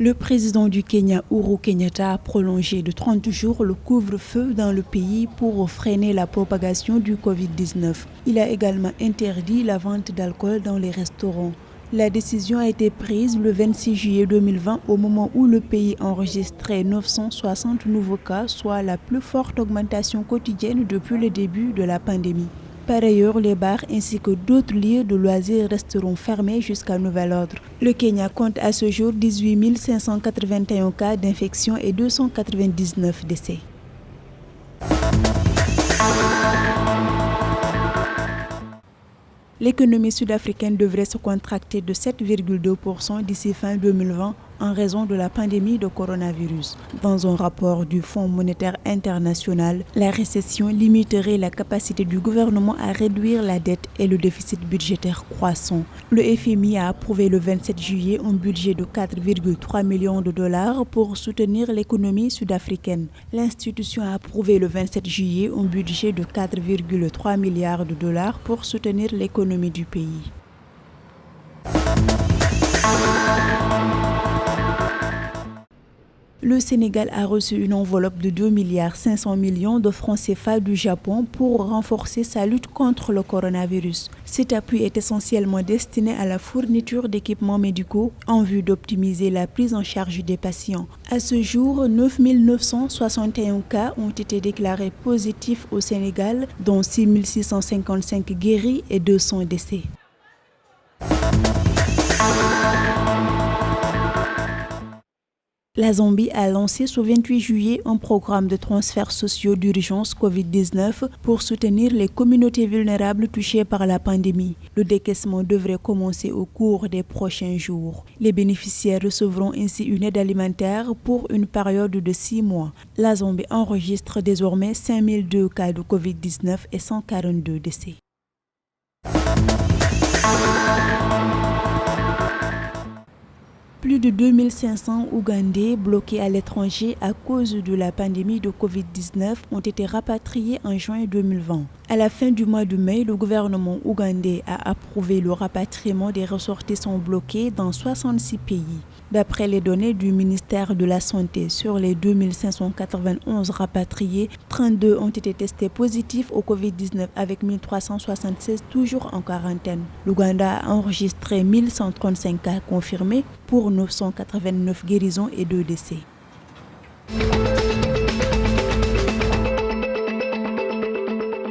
Le président du Kenya, Uhuru Kenyatta, a prolongé de 30 jours le couvre-feu dans le pays pour freiner la propagation du Covid-19. Il a également interdit la vente d'alcool dans les restaurants. La décision a été prise le 26 juillet 2020 au moment où le pays enregistrait 960 nouveaux cas, soit la plus forte augmentation quotidienne depuis le début de la pandémie. Par ailleurs, les bars ainsi que d'autres lieux de loisirs resteront fermés jusqu'à nouvel ordre. Le Kenya compte à ce jour 18 581 cas d'infection et 299 décès. L'économie sud-africaine devrait se contracter de 7,2% d'ici fin 2020 en raison de la pandémie de coronavirus. Dans un rapport du Fonds monétaire international, la récession limiterait la capacité du gouvernement à réduire la dette et le déficit budgétaire croissant. Le FMI a approuvé le 27 juillet un budget de 4,3 millions de dollars pour soutenir l'économie sud-africaine. L'institution a approuvé le 27 juillet un budget de 4,3 milliards de dollars pour soutenir l'économie du pays. Le Sénégal a reçu une enveloppe de 2,5 milliards de francs CFA du Japon pour renforcer sa lutte contre le coronavirus. Cet appui est essentiellement destiné à la fourniture d'équipements médicaux en vue d'optimiser la prise en charge des patients. À ce jour, 9 961 cas ont été déclarés positifs au Sénégal, dont 6 655 guéris et 200 décès. La Zambie a lancé ce 28 juillet un programme de transferts sociaux d'urgence Covid-19 pour soutenir les communautés vulnérables touchées par la pandémie. Le décaissement devrait commencer au cours des prochains jours. Les bénéficiaires recevront ainsi une aide alimentaire pour une période de 6 mois. La Zambie enregistre désormais 5002 cas de Covid-19 et 142 décès. Plus de 2500 Ougandais bloqués à l'étranger à cause de la pandémie de Covid-19 ont été rapatriés en juin 2020. À la fin du mois de mai, le gouvernement ougandais a approuvé le rapatriement des ressortissants bloqués dans 66 pays. D'après les données du ministère de la Santé, sur les 2591 rapatriés, 32 ont été testés positifs au Covid-19 avec 1376 toujours en quarantaine. L'Ouganda a enregistré 1135 cas confirmés pour 989 guérisons et 2 décès.